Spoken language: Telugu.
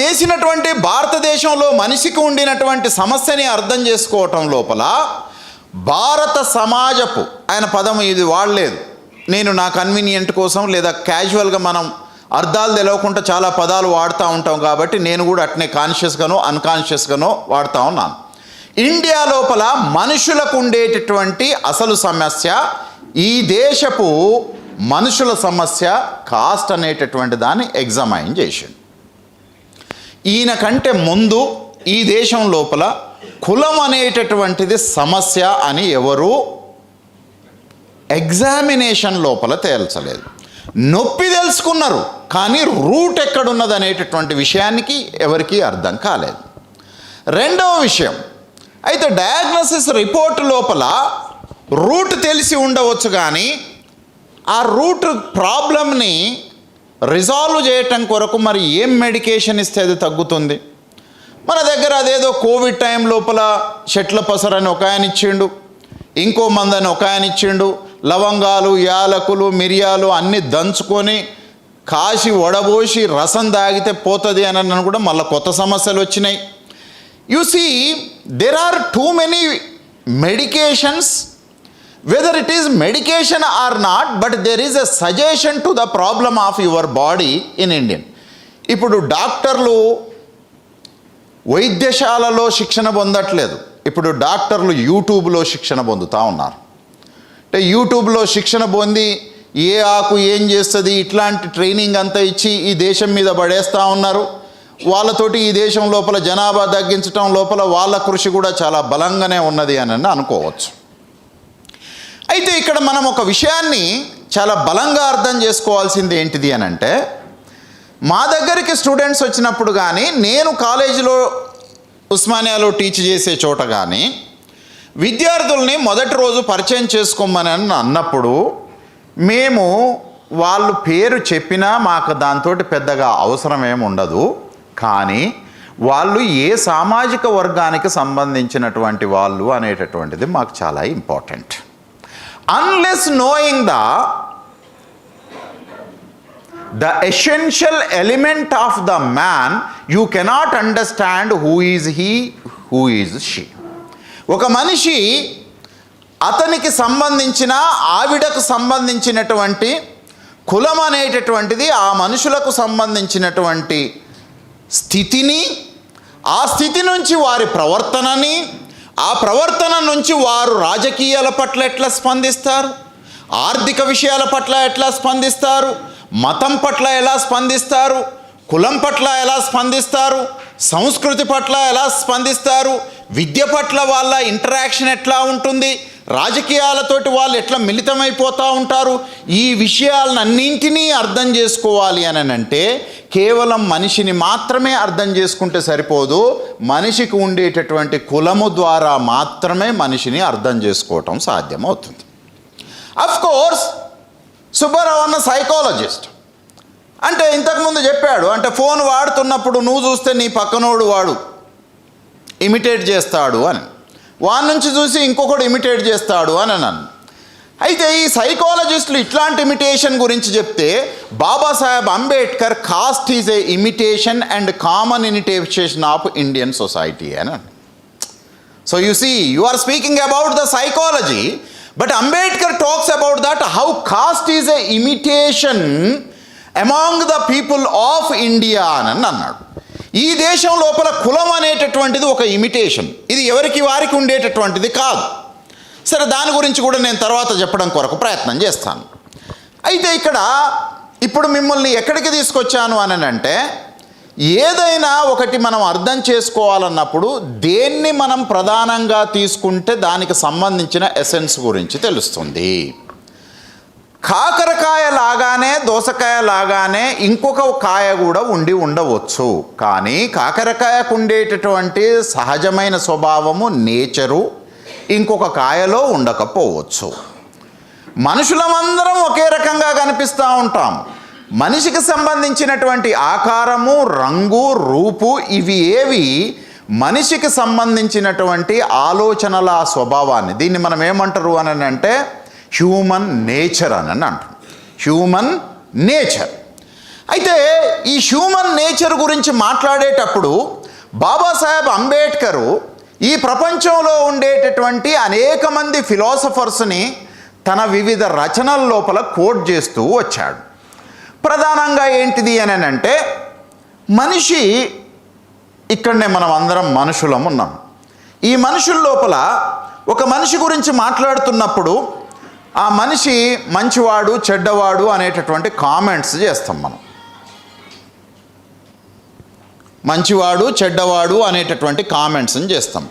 చేసినటువంటి భారతదేశంలో మనిషికి ఉండినటువంటి సమస్యని అర్థం చేసుకోవటం లోపల భారత సమాజపు, ఆయన పదం ఇది వాడలేదు, నేను నా కన్వీనియంట్ కోసం లేదా క్యాజువల్గా మనం అర్థాలు తెలవకుండా చాలా పదాలు వాడుతూ ఉంటాం కాబట్టి నేను కూడా అట్నే కాన్షియస్గానో అన్కాన్షియస్గానో వాడుతూ ఉన్నాను. ఇండియా లోపల మనుషులకు ఉండేటటువంటి అసలు సమస్య, ఈ దేశపు మనుషుల సమస్య కాస్ట్ అనేటటువంటి దాన్ని ఎగ్జామైన్ చేసిండు. ఈయన కంటే ముందు ఈ దేశం లోపల కులం అనేటటువంటిది సమస్య అని ఎవరు ఎగ్జామినేషన్ లోపల తేల్చలేదు. నొప్పి తెలుసుకున్నారు కానీ రూట్ ఎక్కడున్నది అనేటటువంటి విషయానికి ఎవరికీ అర్థం కాలేదు. రెండవ విషయం, అయితే డయాగ్నోసిస్ రిపోర్ట్ లోపల రూట్ తెలిసి ఉండవచ్చు కానీ ఆ రూట్ ప్రాబ్లమ్ని రిజాల్వ్ చేయటం కొరకు మరి ఏం మెడికేషన్ ఇస్తే అది తగ్గుతుంది? మన దగ్గర అదేదో కోవిడ్ టైం లోపల చెట్ల పసరని ఒక ఆయన ఇచ్చిండు, ఇంకో మందని ఒక ఆయన ఇచ్చిండు, లవంగాలు యాలకులు మిరియాలు అన్నీ దంచుకొని కాసి వడబోసి రసం తాగితే పోతుంది అని కూడా మళ్ళీ కొత్త సమస్యలు వచ్చినాయి. You see there are too many medications, whether it is medication or not, but there is a suggestion to the problem of your body in Indian. ఇప్పుడు డాక్టర్లు వైద్యశాలలో శిక్షణ పొందట్లేదు, ఇప్పుడు డాక్టర్లు యూట్యూబ్లో శిక్షణ పొందుతూ ఉన్నారు. అంటే యూట్యూబ్లో శిక్షణ పొంది ఏ ఆకు ఏం చేస్తుంది ఇట్లాంటి ట్రైనింగ్ అంతా ఇచ్చి ఈ దేశం మీద పడేస్తూ ఉన్నారు. వాళ్ళతోటి ఈ దేశం లోపల జనాభా తగ్గించడం లోపల వాళ్ళ కృషి కూడా చాలా బలంగానే ఉన్నది అని అనుకోవచ్చు. అయితే ఇక్కడ మనం ఒక విషయాన్ని చాలా బలంగా అర్థం చేసుకోవాల్సింది ఏంటిది అని అంటే, మా దగ్గరికి స్టూడెంట్స్ వచ్చినప్పుడు కానీ నేను కాలేజీలో ఉస్మానియాలో టీచ్ చేసే చోట కానీ విద్యార్థుల్ని మొదటి రోజు పరిచయం చేసుకోమని అన్నప్పుడు మేము వాళ్ళు పేరు చెప్పినా మాకు దాంతో పెద్దగా అవసరం ఏమి ఉండదు, కానీ వాళ్ళు ఏ సామాజిక వర్గానికి సంబంధించినటువంటి వాళ్ళు అనేటటువంటిది మాకు చాలా important. Unless knowing the essential element of the man, you cannot understand who is he, who is she. ఒక మనిషి అతనికి సంబంధించిన ఆవిడకు సంబంధించినటువంటి కులం అనేటటువంటిది ఆ మనుషులకు సంబంధించినటువంటి స్థితిని, ఆ స్థితి నుంచి వారి ప్రవర్తనని, ఆ ప్రవర్తన నుంచి వారు రాజకీయాల పట్ల ఎట్లా స్పందిస్తారు, ఆర్థిక విషయాల పట్ల ఎట్లా స్పందిస్తారు, మతం పట్ల ఎలా స్పందిస్తారు, కులం పట్ల ఎలా స్పందిస్తారు, సంస్కృతి పట్ల ఎలా స్పందిస్తారు, విద్య పట్ల వాళ్ళ ఇంటరాక్షన్ ఎట్లా ఉంటుంది, రాజకీయాలతోటి వాళ్ళు ఎట్లా మిళితమైపోతూ ఉంటారు, ఈ విషయాలన్నింటినీ అర్థం చేసుకోవాలి అని అంటే కేవలం మనిషిని మాత్రమే అర్థం చేసుకుంటే సరిపోదు, మనిషికి ఉండేటటువంటి కులము ద్వారా మాత్రమే మనిషిని అర్థం చేసుకోవటం సాధ్యమవుతుంది. అఫ్ కోర్స్ సుబ్బారావు అన్న సైకాలజిస్ట్, అంటే ఇంతకుముందు చెప్పాడు, అంటే ఫోన్ వాడుతున్నప్పుడు నువ్వు చూస్తే నీ పక్కనోడు వాడు ఇమిటేట్ చేస్తాడు అని, వాడి నుంచి చూసి ఇంకొకడు ఇమిటేట్ చేస్తాడు అని అన్నాను. అయితే ఈ సైకాలజిస్టులు ఇట్లాంటి ఇమిటేషన్ గురించి చెప్తే Babasaheb Ambedkar caste is a imitation and common imitation of Indian society అని. So you see you are speaking about the psychology, but Ambedkar talks about that how caste is a imitation among the people of India అని అన్నాడు. ఈ దేశం లోపల కులం అనేటటువంటిది ఒక ఇమిటేషన్, ఇది ఎవరికి వారికి ఉండేటటువంటిది కాదు. సరే, దాని గురించి కూడా నేను తర్వాత చెప్పడం కొరకు ప్రయత్నం చేస్తాను. అయితే ఇక్కడ ఇప్పుడు మిమ్మల్ని ఎక్కడికి తీసుకొచ్చాను అని అంటే, ఏదైనా ఒకటి మనం అర్థం చేసుకోవాలన్నప్పుడు దేన్ని మనం ప్రధానంగా తీసుకుంటే దానికి సంబంధించిన ఎసెన్స్ గురించి తెలుస్తుంది. కాకరకాయ లాగానే దోసకాయ లాగానే ఇంకొక కాయ కూడా ఉండవచ్చు, కానీ కాకరకాయకు ఉండేటటువంటి సహజమైన స్వభావము నేచరు ఇంకొక కాయలో ఉండకపోవచ్చు. మనుషులమందరం ఒకే రకంగా కనిపిస్తూ ఉంటాం. మనిషికి సంబంధించినటువంటి ఆకారము, రంగు, రూపు ఇవి ఏవి మనిషికి సంబంధించినటువంటి ఆలోచనల స్వభావాన్ని, దీన్ని మనం ఏమంటారు అని అంటే హ్యూమన్ నేచర్ అని అంటాం. Human nature. అయితే ఈ హ్యూమన్ నేచర్ గురించి మాట్లాడేటప్పుడు బాబాసాహెబ్ అంబేద్కరు ఈ ప్రపంచంలో ఉండేటటువంటి అనేక మంది ఫిలాసఫర్స్ని తన వివిధ రచనల లోపల కోట్ చేస్తూ వచ్చాడు. ప్రధానంగా ఏంటిది అని అంటే, మనిషి, ఇక్కడనే మనం అందరం మనుషులం ఉన్నాం. ఈ మనుషుల లోపల ఒక మనిషి గురించి మాట్లాడుతున్నప్పుడు ఆ మనిషి మంచివాడు చెడ్డవాడు అనేటటువంటి కామెంట్స్ చేస్తాం. మనం మంచివాడు చెడ్డవాడు అనేటటువంటి కామెంట్స్ని చేస్తాం.